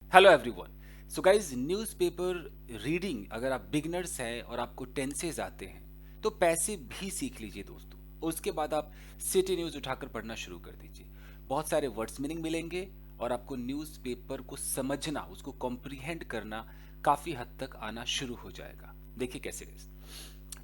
Hello everyone. So guys, newspaper reading अगर आप beginners हैं और आपको टेंसेज आते हैं तो पैसे भी सीख लीजिए दोस्तों। और उसके बाद आप सिटी न्यूज़ उठाकर पढ़ना शुरू कर दीजिए। बहुत सारे वर्ड्स मीनिंग मिलेंगे और आपको न्यूज़पेपर को समझना, उसको कॉम्प्रिहेंड करना काफ़ी हद तक आना शुरू हो जाएगा। देखिए कैसे गाइस,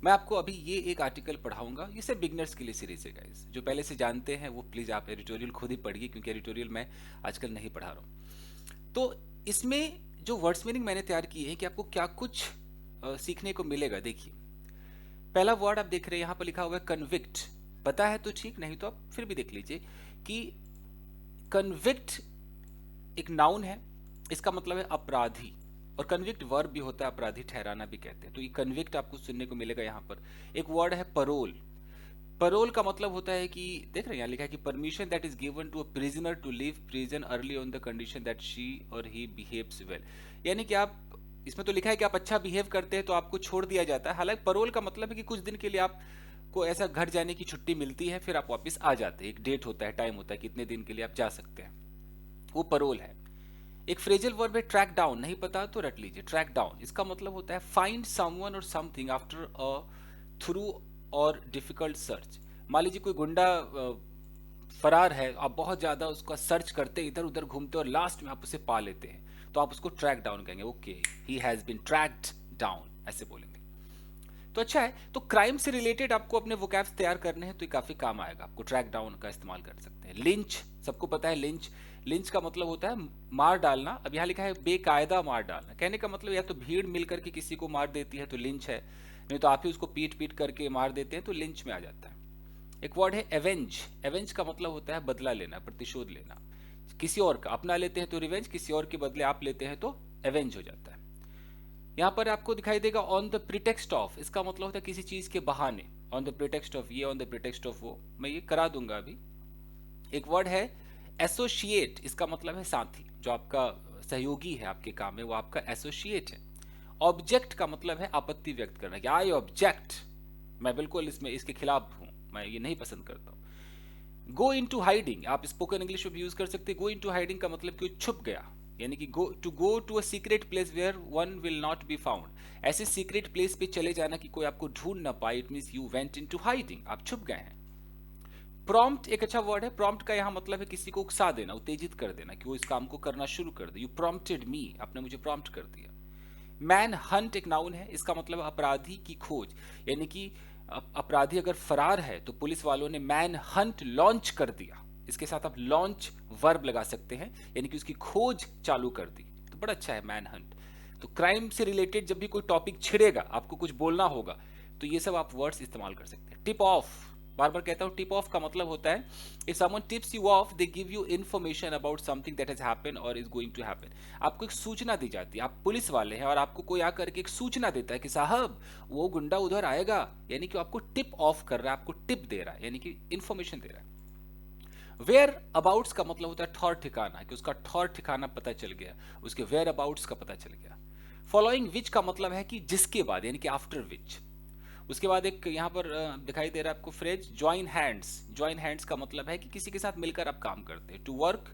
मैं आपको अभी ये एक आर्टिकल पढ़ाऊंगा। ये सिर्फ बिगनर्स के लिए सीरीज है गाइस। जो पहले से जानते हैं वो प्लीज़ आप एडिटोरियल खुद ही पढ़िए, क्योंकि एडिटोरियल मैं आजकल नहीं पढ़ा रहा हूँ। तो इसमें जो वर्ड्स मीनिंग मैंने तैयार की है कि आपको क्या कुछ सीखने को मिलेगा। देखिए, पहला वर्ड आप देख रहे हैं यहां पर लिखा हुआ है कन्विक्ट। पता है तो ठीक, नहीं तो आप फिर भी देख लीजिए कि कन्विक्ट एक नाउन है। इसका मतलब है अपराधी, और कन्विक्ट वर्ब भी होता है, अपराधी ठहराना भी कहते हैं। तो ये कन्विक्ट आपको सुनने को मिलेगा यहां पर। एक वर्ड है परोल। परोल का मतलब होता है कि देख रहे हैं यहाँ लिखा है कि permission that is given to a prisoner to leave prison early on the condition that she or he behaves well. यानी कि आप, इसमें तो लिखा है कि आप अच्छा बिहेव करते हैं तो आपको छोड़ दिया जाता है। हालांकि परोल का मतलब है कि कुछ दिन के लिए आपको ऐसा घर जाने की छुट्टी मिलती है, फिर आप वापस आ जाते हैं। एक डेट होता है, टाइम होता है, कितने दिन के लिए आप जा सकते हैं, वो परोल है। एक फ्रेजल वर्ब है ट्रैक डाउन। नहीं पता तो रट लीजिए, ट्रैक डाउन इसका मतलब होता है फाइंड समवन और समथिंग आफ्टर अ थ्रू और डिफिकल्ट सर्च। मान लीजिए कोई गुंडा फरार है, आप बहुत ज्यादा उसका सर्च करते, इधर उधर घूमते और लास्ट में आप उसे पा लेते हैं, तो आप उसको ट्रैक डाउन कहेंगे। Okay, he has been tracked down, ऐसे बोलेंगे। तो अच्छा है, तो क्राइम से रिलेटेड आपको अपने वोकैब्स तैयार करने हैं तो ये काफी काम आएगा। आपको ट्रैक डाउन का इस्तेमाल कर सकते हैं। लिंच, सबको पता है लिंच। लिंच का मतलब होता है मार डालना। अब यहाँ लिखा है बेकायदा मार डालना। कहने का मतलब या तो भीड़ मिलकर के किसी को मार देती है तो लिंच है, नहीं तो आप ही उसको पीट पीट करके मार देते हैं तो लिंच में आ जाता है। एक वर्ड है एवेंज। एवेंज का मतलब होता है बदला लेना, प्रतिशोध लेना। किसी और का अपना लेते हैं तो रिवेंज, किसी और के बदले आप लेते हैं तो एवेंज हो जाता है। यहाँ पर आपको दिखाई देगा ऑन द प्रिटेक्स्ट ऑफ। इसका मतलब होता है किसी चीज के बहाने। ऑन द प्रिटेक्स्ट ऑफ ये, ऑन द प्रिटेक्स्ट ऑफ वो। मैं ये करा दूंगा अभी। एक वर्ड है एसोसिएट। इसका मतलब है साथी, जो आपका सहयोगी है आपके काम में, वो आपका एसोसिएट है। ऑब्जेक्ट का मतलब है आपत्ति व्यक्त करना, कि आई ऑब्जेक्ट, मैं बिल्कुल इसमें इसके खिलाफ हूं, मैं ये नहीं पसंद करता हूं। गो इन टू हाइडिंग, आप स्पोकन इंग्लिश में भी यूज कर सकते हैं। गो इन टू हाइडिंग का मतलब कि छुप गया, यानी कि go to a secret place where one will not be found. ऐसे सीक्रेट प्लेस पे चले जाना कि कोई आपको ढूंढ ना पाए। It means you went into hiding, आप छुप गए हैं। प्रॉम्प्ट एक अच्छा वर्ड है। प्रॉम्प्ट का यहाँ मतलब है किसी को उकसा देना, उत्तेजित कर देना कि वो इस काम को करना शुरू कर दे। यू प्रॉम्प्टेड मी, आपने मुझे प्रॉम्प्ट कर दिया। मैन हंट एक नाउन है। इसका मतलब अपराधी की खोज, यानी कि अपराधी अगर फरार है तो पुलिस वालों ने मैन हंट लॉन्च कर दिया। इसके साथ आप लॉन्च वर्ब लगा सकते हैं, यानी कि उसकी खोज चालू कर दी। तो बड़ा अच्छा है मैन हंट। तो क्राइम से रिलेटेड जब भी कोई टॉपिक छिड़ेगा, आपको कुछ बोलना होगा, तो ये सब आप वर्ड्स इस्तेमाल कर सकते हैं। टिप ऑफ, बार बार कहता हूं, टिप ऑफ का मतलब होता है if someone tips you of, they give you information about something that has happened और इज गोइंग टू हैपन। आपको एक सूचना दी जाती है। आप पुलिस वाले हैं और आपको कोई आकर के एक सूचना देता है कि साहब वो गुंडा उधर आएगा, यानी कि आपको टिप ऑफ कर रहा है, आपको टिप दे रहा है, यानी कि इन्फॉर्मेशन दे रहा है। वेयर अबाउट्स का मतलब होता है ठौर ठिकाना, कि उसका ठौर ठिकाना पता चल गया, उसके वेयर अबाउट्स का पता चल गया। फॉलोइंग विच का मतलब है कि जिसके बाद, यानी कि आफ्टर विच। उसके बाद एक यहाँ पर दिखाई दे रहा है आपको phrase join hands. Join hands का मतलब है कि किसी के साथ मिलकर आप काम करते हैं। To work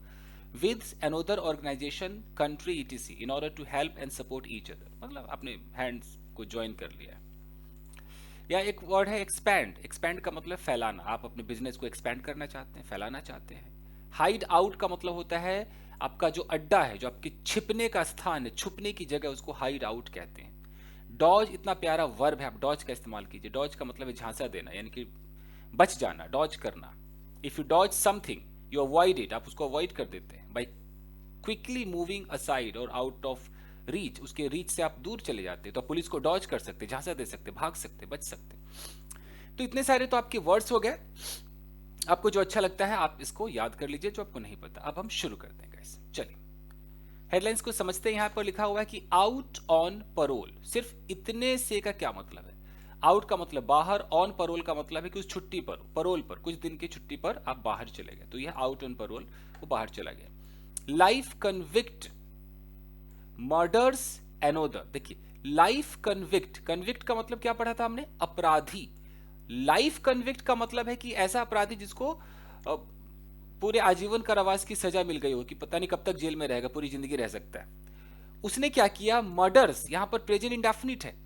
with another organisation, country, etc in order to help and support each other, मतलब अपने हैंड्स को ज्वाइन कर लिया है। या एक वर्ड है एक्सपैंड। एक्सपैंड का मतलब फैलाना, आप अपने बिजनेस को एक्सपैंड करना चाहते हैं, फैलाना चाहते हैं। हाइड आउट का मतलब होता है आपका जो अड्डा है, जो आपके छिपने का स्थान है, छुपने की जगह, उसको हाइड आउट कहते हैं। डॉज इतना प्यारा वर्ब है, आप डॉज का इस्तेमाल कीजिए। डॉज का मतलब है झांसा देना, यानी कि बच जाना, डॉज करना। If you dodge something you avoid it, आप उसको अवॉइड कर देते हैं बाई क्विकली मूविंग असाइड और आउट ऑफ रीच, उसके रीच से आप दूर चले जाते हैं, तो पुलिस को डॉज कर सकते, झांसा दे सकते, भाग सकते, बच सकते। तो इतने सारे तो आपके वर्ड्स हो गए। आपको जो अच्छा लगता है आप इसको याद कर लीजिए, जो आपको नहीं पता। अब हम शुरू करते हैं गाइस, चलिए हेडलाइंस को समझते हैं। यहां पर लिखा हुआ है कि आउट ऑन परोल। सिर्फ इतने से का क्या मतलब है? आउट का मतलब बाहर, ऑन परोल का मतलब है कि उस छुट्टी पर, परोल पर, कुछ दिन की छुट्टी पर आप बाहर चले गए, तो यह आउट ऑन परोल, वो बाहर चला गया। Life convict murders another. देखिए, लाइफ कन्विक्ट, कन्विक्ट का मतलब क्या पढ़ा था हमने? अपराधी। लाइफ कन्विक्ट का मतलब है कि ऐसा अपराधी जिसको पूरे आजीवन कारावास की सजा मिल गई हो कि पता नहीं कब तक जेल में रहेगा, पूरी जिंदगी रह सकता है, उसने क्या किया, मर्डर्स, यहां पर प्रेजेंट इंडेफिनिट है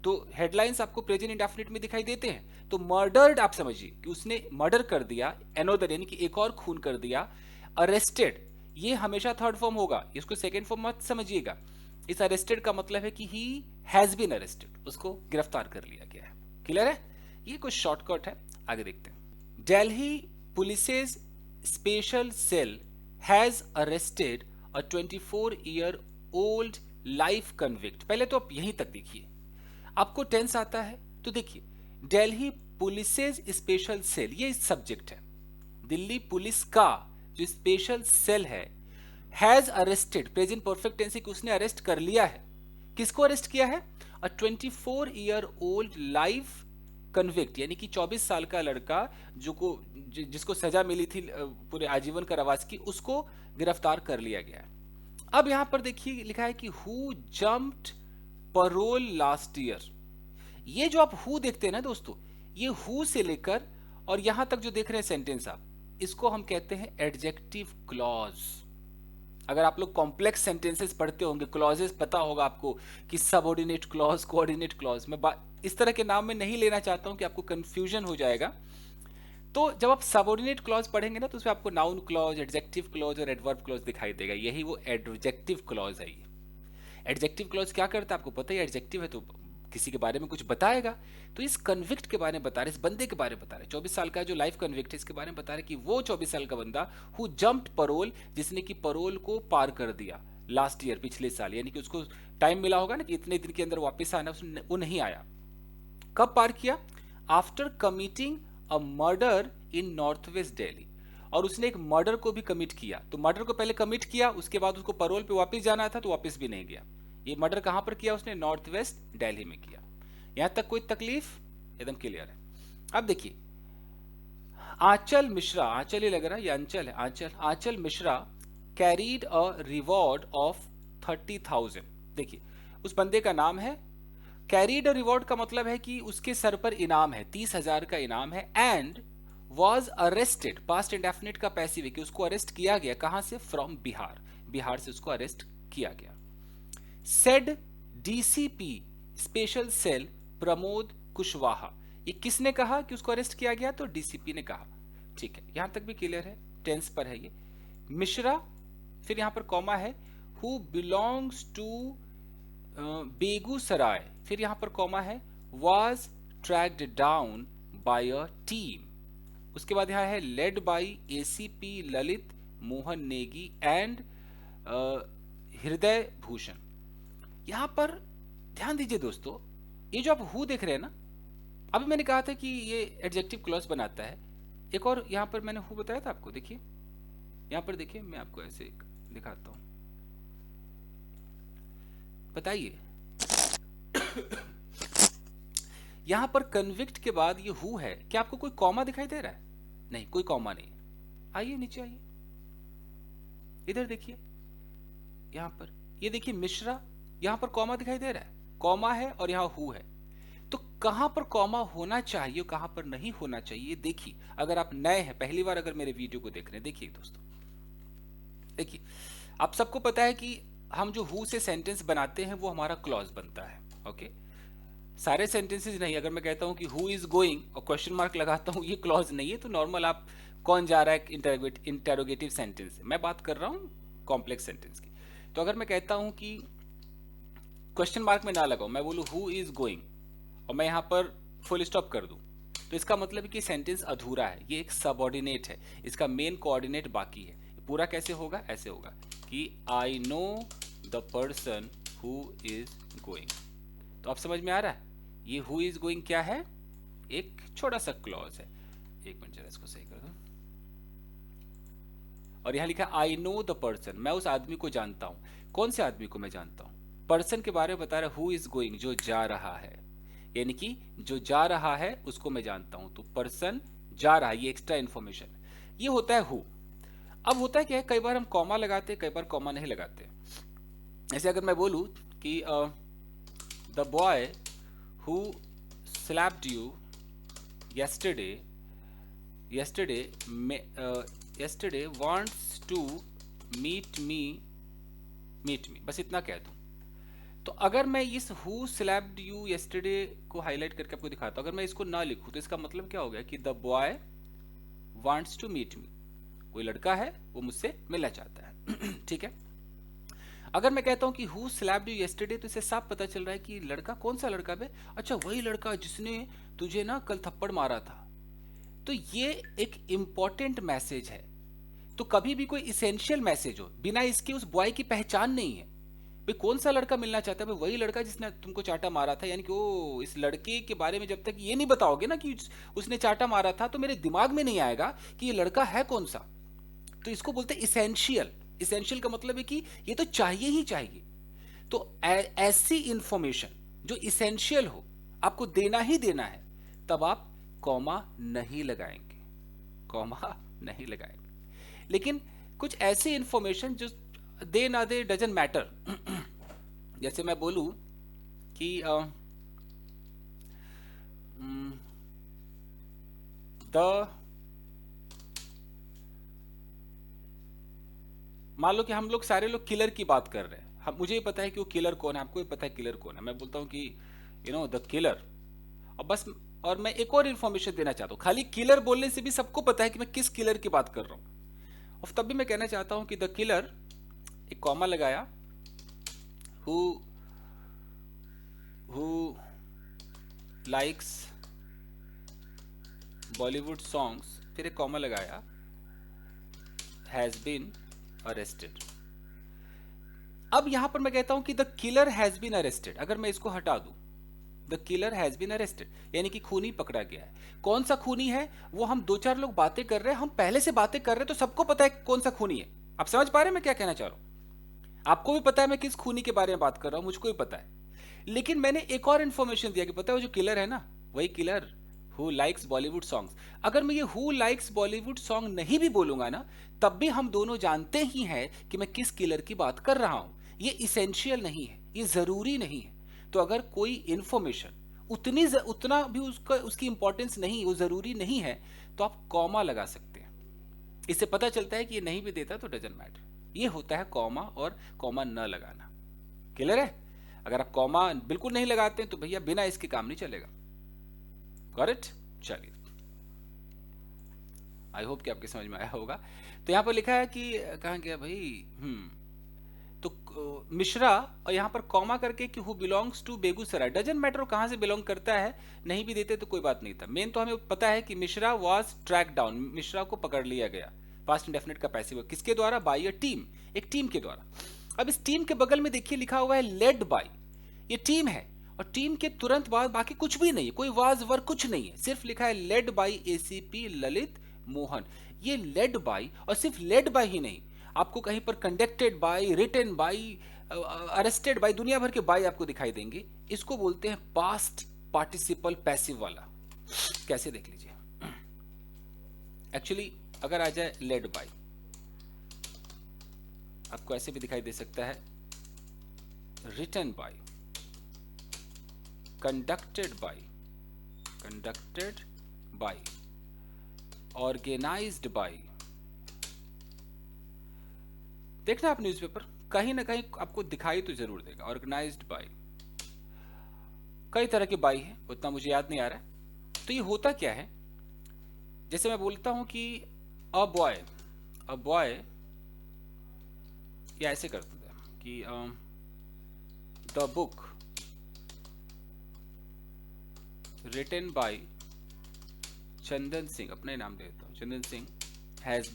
तो हेडलाइंस आपको प्रेजेंट इंडेफिनिट में दिखाई देते हैं, तो मर्डर्ड आप समझिए कि उसने मर्डर कर दिया, एनोदर यानी कि एक और खून कर दिया। अरेस्टेड, ये हमेशा थर्ड फॉर्म होगा, इसको सेकंड फॉर्म मत समझिएगा। इस अरेस्टेड का मतलब है कि ही हैज बीन अरेस्टेड, उसको गिरफ्तार कर लिया गया है। क्लियर है, ये कुछ शॉर्टकट है, आगे देखते हैं। Delhi police special cell has arrested a 24-year old life convict. पहले तो आप यहीं तक देखिए, आपको टेंस आता है तो देखिए, दिल्ली पुलिस स्पेशल सेल, ये सब्जेक्ट है, दिल्ली पुलिस का जो स्पेशल सेल है, has arrested, present perfect tense है कि उसने अरेस्ट कर लिया है। किसको अरेस्ट किया है, अ 24-year ओल्ड लाइफ कन्विक्ट, यानी कि 24 साल का लड़का जिसको सजा मिली थी पूरे आजीवन कारावास की, उसको गिरफ्तार कर लिया गया है। अब यहां पर देखिए लिखा है कि who jumped parole last year. ये जो आप हु देखते हैं ना दोस्तों, ये हु से लेकर और यहां तक जो देख रहे हैं सेंटेंस आप, इसको हम कहते हैं एडजेक्टिव क्लॉज। अगर आप लोग कॉम्प्लेक्स सेंटेंसेस पढ़ते होंगे, क्लॉजेस पता होगा आपको कि सबऑर्डिनेट क्लॉज, कोऑर्डिनेट क्लॉज, मैं इस तरह के नाम में नहीं लेना चाहता हूं कि आपको कंफ्यूजन हो जाएगा। तो जब आप सबऑर्डिनेट क्लॉज पढ़ेंगे ना, तो उसमें आपको नाउन क्लॉज, एडजेक्टिव क्लॉज और एडवर्ब क्लॉज दिखाई देगा, यही वो एडजेक्टिव क्लॉज है। एडजेक्टिव क्लॉज क्या करता है आपको पता है, एडजेक्टिव है तो किसी के बारे में कुछ बताएगा। तो इस कन्विक्ट के बारे में बता रहे, इस बंदे के बारे में बता रहे, 24 साल का जो लाइफ कन्विक्ट है, इसके बारे में बता रहे कि वो 24 साल का बंदा हु जंप्ड परोल, जिसने कि परोल को पार कर दिया लास्ट ईयर, पिछले साल, यानी कि उसको टाइम मिला होगा ना कि इतने दिन के अंदर वापस आना, वो नहीं आया। कब पार किया, after committing a murder in north west Delhi, और उसने एक मर्डर को भी कमिट किया। तो मर्डर को पहले कमिट किया, उसके बाद उसको परोल पे वापस जाना था तो वापस भी नहीं गया। ये मर्डर कहां पर किया उसने, नॉर्थ वेस्ट दिल्ली में किया। यहां तक कोई तकलीफ, एकदम क्लियर है। अब देखिए, आंचल मिश्रा, आंचल ही लग रहा है, ये अंचल है, Aanchal, Aanchal Mishra carried a reward of 30,000। देखिए उस बंदे का नाम है, कैरीड अ रिवॉर्ड का मतलब है कि उसके सर पर इनाम है, 30,000 का इनाम है। And was arrested, past indefinite का पैसिव है कि उसको अरेस्ट किया गया, कहां से, फ्रॉम बिहार, बिहार से उसको अरेस्ट किया गया। Said DCP special cell Pramod Kushwaha, ये किसने कहा कि उसको अरेस्ट किया गया, तो डीसीपी ने कहा। ठीक है, यहां तक भी क्लियर है, टेंस पर है ये। मिश्रा, फिर यहां पर कॉमा है, हु बिलोंग्स टू बेगूसराय, फिर यहां पर कॉमा है, was tracked down by a team. उसके बाद यहां है led by ACP Lalit Mohan Negi and हृदय भूषण। यहां पर ध्यान दीजिए दोस्तों, ये जो आप हु देख रहे हैं ना, अभी मैंने कहा था कि ये एडजेक्टिव क्लॉज बनाता है। एक और यहां पर मैंने हु बताया था आपको, देखिए यहां पर देखिए, मैं आपको ऐसे दिखाता हूं, बताइए यहां पर कन्विक्ट के बाद ये हु है, क्या आपको कोई कॉमा दिखाई दे रहा है, नहीं कोई कॉमा नहीं। आइए नीचे आइए, इधर देखिए, यहां पर ये देखिए मिश्रा, यहां पर कॉमा दिखाई दे रहा है, कॉमा है और यहां हु है। तो कहां पर कॉमा होना चाहिए, कहां पर नहीं होना चाहिए, देखिए अगर आप नए हैं, पहली बार अगर मेरे वीडियो को देख रहे हैं, देखिए दोस्तों, देखिए आप सबको पता है कि हम जो हु से सेंटेंस बनाते हैं वो हमारा क्लॉज बनता है। ओके, सारे सेंटेंसेस नहीं, अगर मैं कहता हूं कि हु इज गोइंग और क्वेश्चन मार्क लगाता हूं, ये क्लॉज नहीं है, तो नॉर्मल आप कौन जा रहा है, इंटेरोगेटिव सेंटेंस, मैं बात कर रहा हूं कॉम्प्लेक्स सेंटेंस की। तो अगर मैं कहता हूं कि क्वेश्चन मार्क में ना लगाऊं, मैं बोलूं हु इज गोइंग और मैं यहां पर फुल स्टॉप कर दूं, तो इसका मतलब है कि सेंटेंस अधूरा है, ये एक सबऑर्डिनेट है, इसका मेन कोऑर्डिनेट बाकी है। पूरा कैसे होगा, ऐसे होगा कि I know the person who is going. तो आप समझ में आ रहा है, ये हु इज गोइंग क्या है, एक छोटा सा क्लॉज है। एक मिनट जरा इसको सही कर दो, और यहां लिखा आई नो द पर्सन, मैं उस आदमी को जानता हूं। कौन से आदमी को मैं जानता हूं, पर्सन के बारे में बता रहा है, हु इज गोइंग, जो जा रहा है, यानी कि जो जा रहा है उसको मैं जानता हूं, तो पर्सन जा रहा है, ये एक्स्ट्रा इंफॉर्मेशन, ये होता है हु। अब होता है क्या है, कई बार हम कॉमा लगाते हैं, कई बार कॉमा नहीं लगाते। ऐसे अगर मैं बोलूं कि the boy who slapped you yesterday yesterday wants to meet me, बस इतना कह दूं। तो अगर मैं इस हु स्लैप्ड यू yesterday को हाईलाइट करके आपको दिखाता हूं, अगर मैं इसको ना लिखूं तो इसका मतलब क्या हो गया कि the boy wants to meet me, कोई लड़का है वो मुझसे मिलना चाहता है। ठीक है। अगर मैं कहता हूं कि हु स्लैप्ड यू yesterday, तो इससे साफ पता चल रहा है कि लड़का कौन सा लड़का बे, अच्छा वही लड़का जिसने तुझे ना कल थप्पड़ मारा था। तो ये एक इंपॉर्टेंट मैसेज है। तो कभी भी कोई इसेंशियल मैसेज हो, बिना इसके उस बॉय की पहचान नहीं है। भाई कौन सा लड़का मिलना चाहता है, भाई वही लड़का जिसने तुमको चाटा मारा था, यानी कि ओ इस लड़के के बारे में जब तक ये नहीं बताओगे ना कि उसने चाटा मारा था, तो मेरे दिमाग में नहीं आएगा कि ये लड़का है कौन सा। तो इसको बोलते हैं इसेंशियल। इसेंशियल का मतलब है कि ये तो चाहिए ही चाहिए। तो ऐसी इंफॉर्मेशन जो इसेंशियल हो, आपको देना ही देना है, तब आप कॉमा नहीं लगाएंगे, कॉमा नहीं लगाएंगे। लेकिन कुछ ऐसी इंफॉर्मेशन जो दे ना दे डजंट मैटर। जैसे मैं बोलूं कि मान लो कि हम लोग सारे लोग किलर की बात कर रहे हैं, हम मुझे पता है कि वो किलर कौन है, आपको भी पता है किलर कौन है। मैं बोलता हूं कि द किलर, और बस, और मैं एक और इन्फॉर्मेशन देना चाहता हूं। खाली किलर बोलने से भी सबको पता है कि मैं किस किलर की बात कर रहा हूं। और तब भी मैं कहना चाहता हूं कि द किलर, एक कॉमा लगाया, हु लाइक्स बॉलीवुड सॉन्ग्स, फिर एक कॉमा लगाया, हैज बीन अरेस्टेड। अब यहां पर मैं कहता हूं कि the killer has been arrested. अगर मैं इसको हटा दूं, the killer has been arrested, यानी कि खूनी पकड़ा गया है। कौन सा खूनी है वो हम दो चार लोग बातें कर रहे हैं, हम पहले से बातें कर रहे हैं, तो सबको पता है कौन सा खूनी है। आप समझ पा रहे हैं मैं क्या कहना चाह रहा हूं? आपको भी पता है मैं किस खूनी के बारे में बात कर रहा हूं, मुझको भी पता है। लेकिन मैंने एक और इन्फॉर्मेशन दिया कि पता है वो जो किलर है ना, वही killer who likes Bollywood songs. अगर मैं ये हु लाइक्स बॉलीवुड सॉन्ग नहीं भी बोलूंगा ना, तब भी हम दोनों जानते ही हैं कि मैं किस किलर की बात कर रहा हूं। ये इसेंशियल नहीं है, ये जरूरी नहीं है। तो अगर कोई इंफॉर्मेशन उतना भी उसकी इंपॉर्टेंस नहीं, वो जरूरी नहीं है, तो आप कॉमा लगा सकते हैं। इससे पता चलता है कि ये नहीं भी देता तो डजंट मैटर। ये होता है कॉमा और कॉमा न लगाना। क्लियर है? अगर आप कॉमा बिल्कुल नहीं लगाते हैं तो भैया बिना इसके काम नहीं चलेगा। Got it? चलिए, आई होप कि आपके समझ में आया होगा। तो यहां पर लिखा है कि कहां गया भाई, तो मिश्रा, और यहां पर कॉमा करके कि who belongs to Begusarai. Doesn't matter कहां से बिलोंग करता है, नहीं भी देते तो कोई बात नहीं था। मेन तो हमें पता है कि Mishra was track down, Mishra को पकड़ लिया गया। पास्ट इंडेफिनिट का पैसिव, किसके द्वारा? बाय अ टीम, एक टीम के द्वारा। अब इस टीम के बगल में देखिए लिखा हुआ है लेड बाय, ये टीम है, और टीम के तुरंत बाद बाकी कुछ भी नहीं है, कोई वाज वर कुछ नहीं है, सिर्फ लिखा है led by ACP Lalit Mohan. ये लेड बाय, और सिर्फ लेड बाय ही नहीं, आपको कहीं पर conducted by, written by, arrested by, दुनिया भर के बाय आपको दिखाई देंगे। इसको बोलते हैं पास्ट पार्टिसिपल पैसिव वाला। कैसे देख लीजिए, एक्चुअली अगर आ जाए लेड बाय, आपको ऐसे भी दिखाई दे सकता है, written by, conducted by, organised by. देखना आप न्यूज़पेपर, कहीं ना कहीं आपको दिखाई तो जरूर देगा ऑर्गेनाइज्ड बाय। कई तरह के बाय है, उतना मुझे याद नहीं आ रहा है। तो ये होता क्या है, जैसे मैं बोलता हूं कि अ बॉय, या ऐसे करते थे कि the book written by Chandan Singh, अपने नाम देता हूं, चंदन सिंह, हैज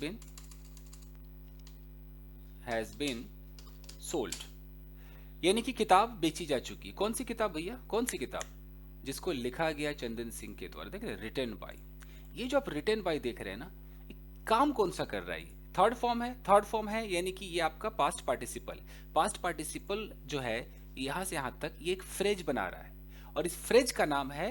बीन सोल्ड, यानी कि किताब बेची जा चुकी। कौन सी किताब भैया, कौन सी किताब? जिसको लिखा गया चंदन सिंह के द्वारा। देख रहे हैं रिटन बाय, ये जो आप रिटन बाय देख रहे हैं ना, काम कौन सा कर रहा है? थर्ड फॉर्म है, यानी कि ये आपका पास्ट पार्टिसिपल जो है, यहां से यहां तक ये एक फ्रेज बना रहा है, और इस फ्रेज का नाम है,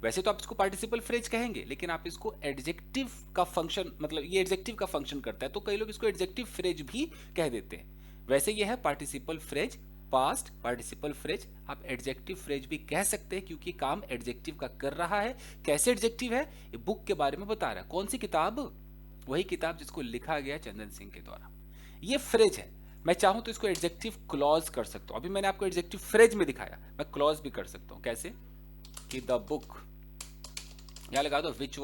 वैसे तो आप इसको पार्टिसिपल फ्रेज कहेंगे, लेकिन आप इसको एडजेक्टिव का फंक्शन, मतलब ये एडजेक्टिव का फंक्शन करता है, तो कई लोग इसको एडजेक्टिव फ्रेज भी कह देते हैं। वैसे ये है participle phrase, past participle phrase. आप एडजेक्टिव फ्रेज भी कह सकते हैं, क्योंकि काम एडजेक्टिव का कर रहा है। कैसे एडजेक्टिव है? ये बुक के बारे में बता रहा है। कौन सी किताब? वही किताब जिसको लिखा गया चंदन सिंह के द्वारा। ये फ्रेज है, मैं चाहूं तो इसको एडजेक्टिव क्लॉज कर सकता हूं। अभी मैंने आपको एडजेक्टिव फ्रेज में दिखाया, मैं क्लॉज भी कर सकता हूं। कैसे कि द बुक, यहां लगा दो which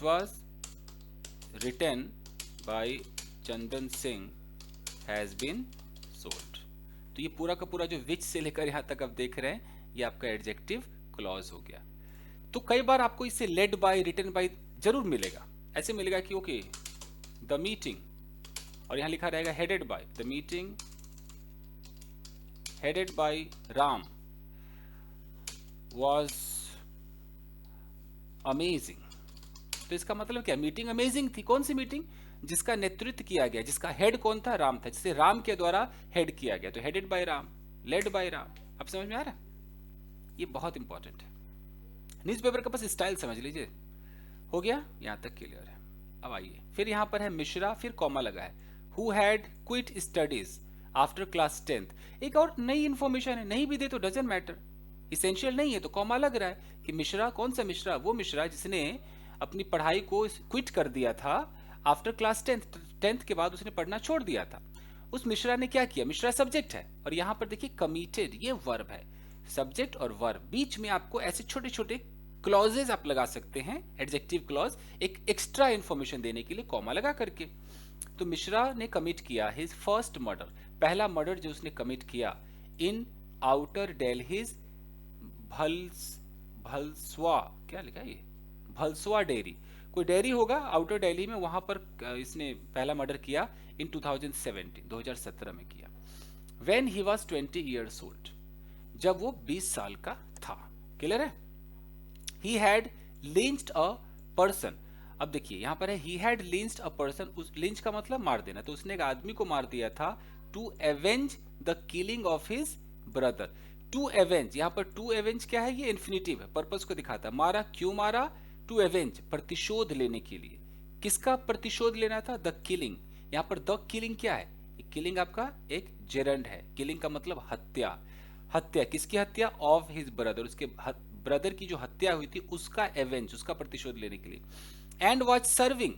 was written by Chandan Singh has been sold. तो ये पूरा का पूरा जो विच से लेकर यहां तक आप देख रहे हैं, ये आपका एडजेक्टिव क्लॉज हो गया। तो कई बार आपको इससे लेड बाय, रिटन बाय जरूर मिलेगा। ऐसे मिलेगा कि ओके द मीटिंग, और यहां लिखा रहेगा headed by, the meeting headed by Ram was amazing. तो इसका मतलब क्या, मीटिंग अमेजिंग थी। कौन सी मीटिंग, जिसका नेतृत्व किया गया, जिसका हेड कौन था, राम था, जिसे राम के द्वारा हेड किया गया। तो headed by Ram, led by Ram. अब समझ में आ रहा है, ये बहुत इंपॉर्टेंट है। न्यूज़पेपर का बस स्टाइल समझ लीजिए, हो गया, यहां तक क्लियर है। अब आइए, फिर यहां पर है मिश्रा, फिर कॉमा लगा है, who had quit studies after class 10th। एक और नई इंफॉर्मेशन है, नहीं भी दे तो डजंट मैटर, इसेंशियल नहीं है तो कॉमा लग रहा है कि मिश्रा, कौन सा मिश्रा, वो मिश्रा जिसने अपनी पढ़ाई को क्विट कर दिया था आफ्टर क्लास 10th के बाद उसने पढ़ना छोड़ दिया था। उस मिश्रा ने क्या किया, मिश्रा सब्जेक्ट है, और यहां पर देखिए कमिटेड, ये वर्ब है। सब्जेक्ट और वर्ब, बीच में आपको ऐसे छोटे छोटे क्लॉजेज आप लगा सकते हैं, एडजेक्टिव क्लॉज, एक एक्स्ट्रा इंफॉर्मेशन देने के लिए कॉमा लगा करके। तो मिश्रा ने कमिट किया हिज फर्स्ट मर्डर, पहला मर्डर जो उसने कमिट किया, इन आउटर दिल्लीज भलसवा, क्या लिखा है ये, भलसवा डेयरी, कोई डेयरी होगा आउटर दिल्ली में, वहां पर इसने पहला मर्डर किया इन 2017 में किया। When he was 20 years old, जब वो 20 साल का था। क्लियर है। He had lynched a person, अब देखिए यहां पर है he had lynched a person, उस लिंच का मतलब मार देना, तो उसने एक आदमी को मार दिया था to avenge the killing of his brother. To avenge, यहां पर टू एवेंज क्या है, ये इन्फिनिटिव है, पर्पस को दिखाता है। मारा, क्यों मारा, टू एवेंज, प्रतिशोध लेने के लिए। किसका प्रतिशोध लेना था, द किलिंग। यहां पर द किलिंग क्या है, किलिंग आपका एक जेरंड है, किलिंग का मतलब हत्या। हत्या, किसकी हत्या, ऑफ हिज ब्रदर, उसके ब्रदर की जो हत्या हुई थी उसका एवेंज, उसका प्रतिशोध लेने के लिए। And was serving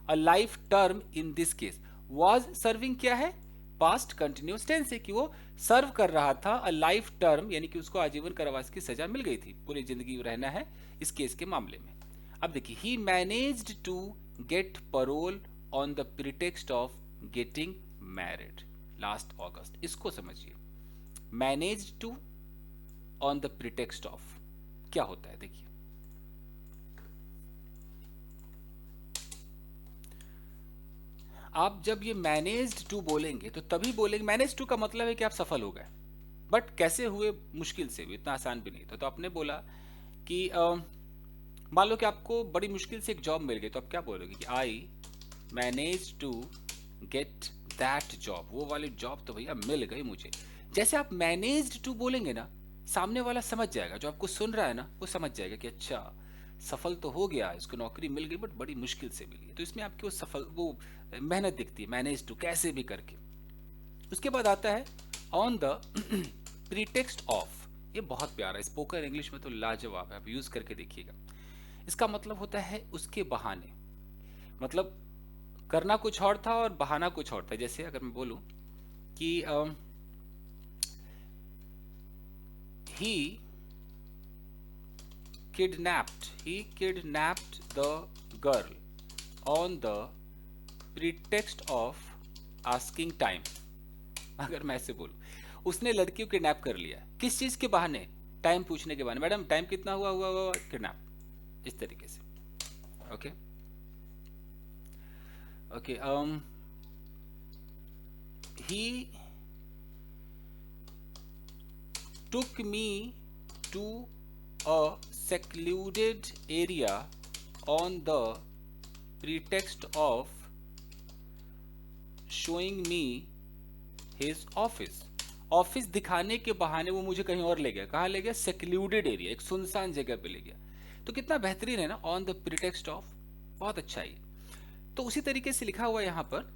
a life term in this case. Was serving क्या है, पास्ट कंटिन्यूस टेंस है, कि वो सर्व कर रहा था अ लाइफ टर्म, यानी कि उसको आजीवन कारावास की सजा मिल गई थी, पूरी जिंदगी रहना है इस केस के मामले में। अब देखिए, he managed to get parole on the pretext of getting married last August. इसको समझिए, managed to on the pretext of क्या होता है, देखिए आप जब ये मैनेज्ड टू बोलेंगे तो तभी बोलेंगे, मैनेज टू का मतलब है कि आप सफल हो गए, बट कैसे हुए, मुश्किल से हुए, इतना आसान भी नहीं था। तो आपने बोला कि मान लो कि आपको बड़ी मुश्किल से एक जॉब मिल गई, तो आप क्या बोलोगे कि I manage to get that job, वो वाली जॉब तो भैया मिल गई मुझे। जैसे आप मैनेज्ड टू बोलेंगे ना, सामने वाला समझ जाएगा, जो आपको सुन रहा है ना वो समझ जाएगा कि अच्छा सफल तो हो गया, इसको नौकरी मिल गई बट बड़ी मुश्किल से मिली है। तो इसमें आपकी वो सफल, वो मेहनत दिखती है, मैनेज टू, कैसे भी करके। उसके बाद आता है ऑन द प्रीटेक्स्ट ऑफ, ये बहुत प्यारा, स्पोकन इंग्लिश में तो लाजवाब है, आप यूज करके देखिएगा। इसका मतलब होता है उसके बहाने, मतलब करना कुछ और था और बहाना कुछ और था। जैसे अगर मैं बोलूं कि he kidnapped the girl on the pretext of asking time। अगर मैं ऐसे बोलूं, उसने लड़की को किडनैप कर लिया, किस चीज के बहाने, टाइम पूछने के बहाने, मैडम टाइम कितना हुआ किडनैप, इस तरीके से। Okay okay he took me to a secluded area on the pretext of showing me his office। Office दिखाने के बहाने वो मुझे कहीं और ले गया, कहाँ ले गया, सेक्लूडेड एरिया, एक सुनसान जगह पे ले गया। तो कितना बेहतरीन है ना, ऑन द प्रीटेक्स्ट ऑफ, बहुत अच्छा है। तो उसी तरीके से लिखा हुआ यहाँ पर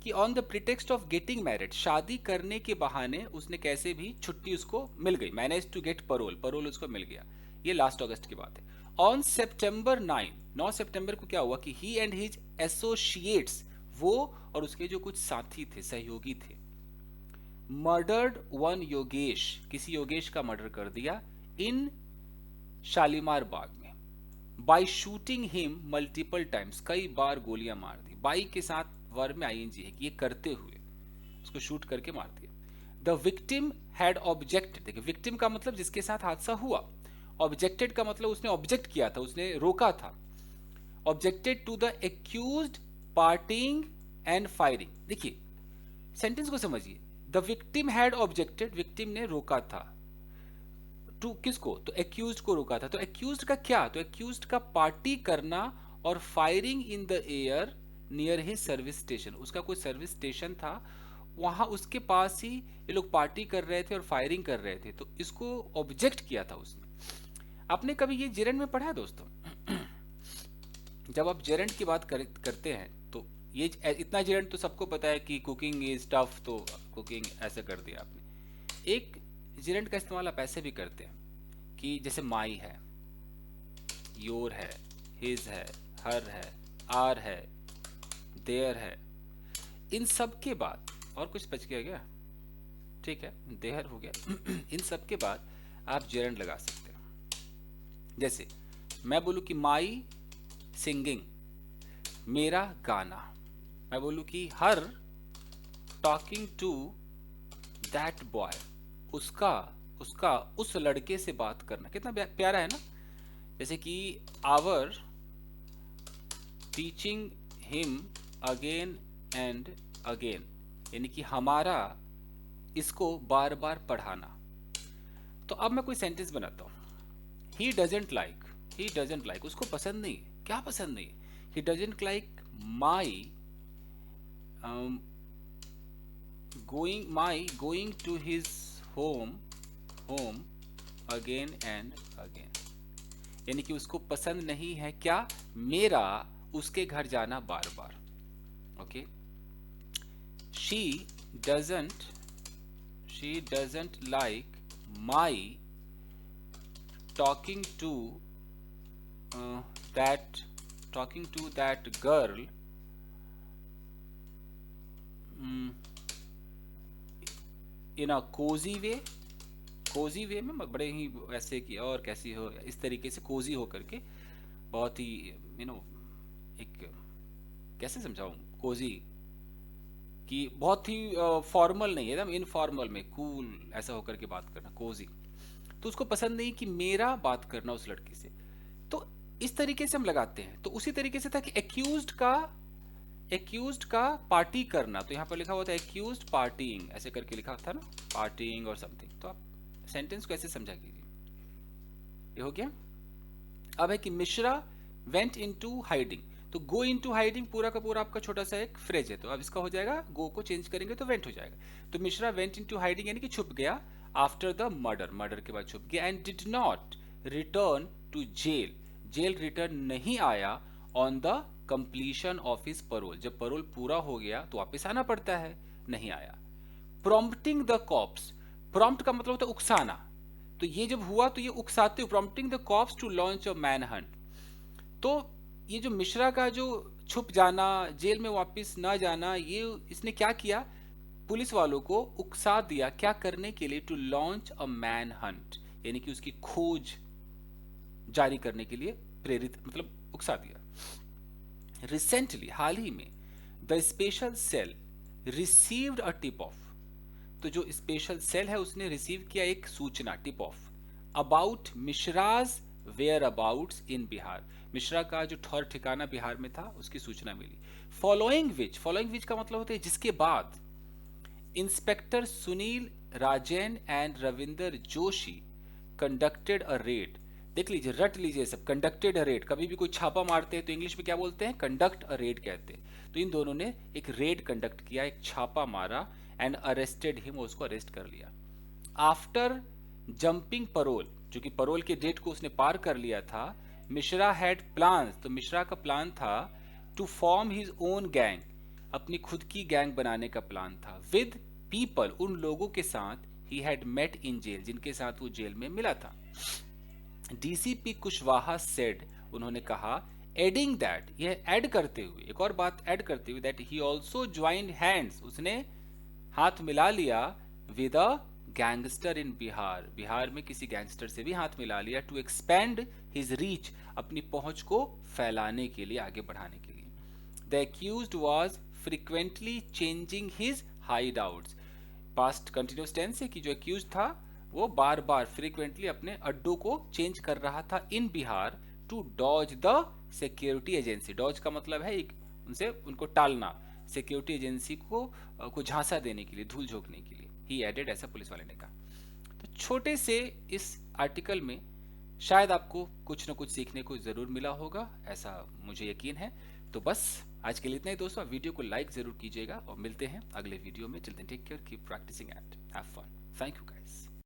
कि on the pretext of getting married, शादी करने के बहाने उसने कैसे भी छुट्टी उसको मिल गई, manage to get parole, parole उसको मिल गया। ये लास्ट अगस्त की बात है। ऑन सितंबर 9 सितंबर को क्या हुआ कि ही एंड हिज एसोसिएट्स, वो और उसके जो कुछ साथी थे, सहयोगी थे, मर्डर्ड वन योगेश, किसी योगेश का मर्डर कर दिया इन शालीमार बाग में, by shooting him multiple times, कई बार गोलियां मार दी। बाई के साथ वर्ब में आईएनजी है कि ये करते हुए उसको शूट करके मार दिया। द विक्टिम हैड ऑब्जेक्टेड, देखिए विक्टिम का मतलब जिसके साथ हादसा हुआ, ऑब्जेक्टेड का मतलब उसने ऑब्जेक्ट किया था, उसने रोका था। Objected to the accused parting and firing. देखिए सेंटेंस को समझिए, the victim had objected, victim ने रोका था टू किसको, तो एक्यूज्ड को रोका था। तो एक्यूज्ड का क्या, तो एक्यूज्ड का पार्टी करना और firing in the air near his service station, उसका कोई सर्विस स्टेशन था वहां उसके पास ही ये लोग पार्टी कर रहे थे और फायरिंग कर रहे थे, तो इसको ऑब्जेक्ट किया था उसने। आपने कभी ये जेरेंट में पढ़ा है दोस्तों? जब आप जेरेंट की बात करते हैं तो ये इतना जेरेंट तो सबको पता है कि कुकिंग इज टफ, तो कुकिंग ऐसे कर दिया आपने। एक जेरेंट का इस्तेमाल आप ऐसे भी करते हैं कि जैसे माई है, योर है, हिज है, हर है, आर है, देयर है, इन सब के बाद और कुछ बच गया क्या? ठीक है, देयर हो गया। इन सब के बाद आप जेरेंट लगा सकते हैं। जैसे मैं बोलूं कि माई सिंगिंग, मेरा गाना। मैं बोलूं कि her talking to that boy, उसका उसका उस लड़के से बात करना। कितना प्यारा है ना। जैसे कि our teaching him again and again, यानी कि हमारा इसको बार बार पढ़ाना। तो अब मैं कोई सेंटेंस बनाता हूं। He doesn't like, he doesn't like, उसको पसंद नहीं। क्या पसंद नहीं? He doesn't like my going to his home again and again, यानी कि उसको पसंद नहीं है क्या, मेरा उसके घर जाना बार बार। Okay, she doesn't like my talking to that girl in a cozy way, cozy way में बड़े ही ऐसे कि और कैसी हो, इस तरीके से कोजी हो करके, बहुत ही एक कैसे समझाऊं, कोजी कि बहुत ही फॉर्मल नहीं है, एकदम इनफॉर्मल में कूल ऐसा होकर के बात करना, कोजी। तो उसको पसंद नहीं कि मेरा बात करना उस लड़की से। तो इस तरीके से हम लगाते हैं। तो उसी तरीके से था कि एक्यूज्ड का पार्टी करना, तो यहां पर लिखा हुआ था एक्यूज्ड पार्टिंग, ऐसे करके लिखा था ना, पार्टिंग और समथिंग। तो आप सेंटेंस को ऐसे समझा कीजिए। ये हो गया। अब है कि मिश्रा वेंट इनटू हाइडिंग, तो गो इनटू हाइडिंग पूरा का पूरा आपका छोटा सा एक फ्रेज है, तो अब इसका हो जाएगा, गो को चेंज करेंगे तो वेंट हो जाएगा। तो मिश्रा वेंट इनटू हाइडिंग यानी कि छुप गया आफ्टर द मर्डर के बाद छुप गया, and did not return to jail रिटर्न नहीं आया on the completion of his parole, जब परोल पूरा हो गया तो वापस आना पड़ता है, नहीं आया। प्रॉम्प्टिंग द कॉप्स, प्रॉम्प्ट का मतलब होता है उकसाना, तो ये जब हुआ तो ये उकसाते, prompting the cops to launch a man Hunt. तो ये जो मिश्रा का जो छुप जाना, जेल में वापस ना जाना, ये इसने क्या किया, पुलिस वालों को उकसा दिया, क्या करने के लिए, to launch a man hunt, यानी कि उसकी खोज जारी करने के लिए प्रेरित, मतलब उकसा दिया। रिसेंटली, हाल ही में, the special cell received a tip off, तो जो स्पेशल सेल है उसने रिसीव किया एक सूचना, tip off, about Mishra's whereabouts in Bihar, Mishra का जो ठौर ठिकाना बिहार में था उसकी सूचना मिली। फॉलोइंग विच का मतलब होता है जिसके बाद, inspector Sunil Rajan and Ravinder Joshi conducted a red, देख लीजिए, रट लीजिए सब, कंडक्टेड अ रेड, कभी भी कोई छापा मारते हैं तो इंग्लिश में क्या बोलते हैं, कंडक्ट अ रेड कहते हैं। तो इन दोनों ने एक रेड कंडक्ट किया, एक छापा मारा, एंड अरेस्टेड हिम, उसको अरेस्ट कर लिया। आफ्टर जंपिंग परोल, जो कि परोल के डेट को उसने पार कर लिया था, मिश्रा हैड प्लान्स, तो मिश्रा का प्लान था to form his own gang, अपनी खुद की गैंग बनाने का प्लान था, विद पीपल, उन लोगों के साथ, he had met in jail, जिनके साथ वो जेल में मिला था। डीसीपी कुशवाहा सेड, उन्होंने कहा, एडिंग दैट, यह ऐड करते हुए, एक और बात ऐड करते हुए, that he also joined hands, उसने हाथ मिला लिया, विद अ गैंगस्टर इन बिहार, बिहार में किसी गैंगस्टर से भी हाथ मिला लिया, टू एक्सपेंड हिज रीच, अपनी पहुंच को फैलाने के लिए, आगे बढ़ाने के लिए। The accused was frequently changing his hideouts, past continuous tense है कि जो एक्यूज था वो बार बार फ्रीक्वेंटली अपने अड्डों को चेंज कर रहा था in Bihar, to dodge the security agency, dodge का मतलब है एक, उनसे उनको टालना, सिक्योरिटी एजेंसी को झांसा देने के लिए, धूल झोंकने के लिए, ही एडेड, ऐसा पुलिस वाले ने कहा। तो छोटे से इस आर्टिकल में शायद आपको कुछ न कुछ सीखने को जरूर मिला होगा, ऐसा मुझे यकीन है। तो बस आज के लिए इतना ही दोस्तों, वीडियो को लाइक जरूर कीजिएगा और मिलते हैं अगले वीडियो में। Till then take care, keep practising and have fun. Thank you guys.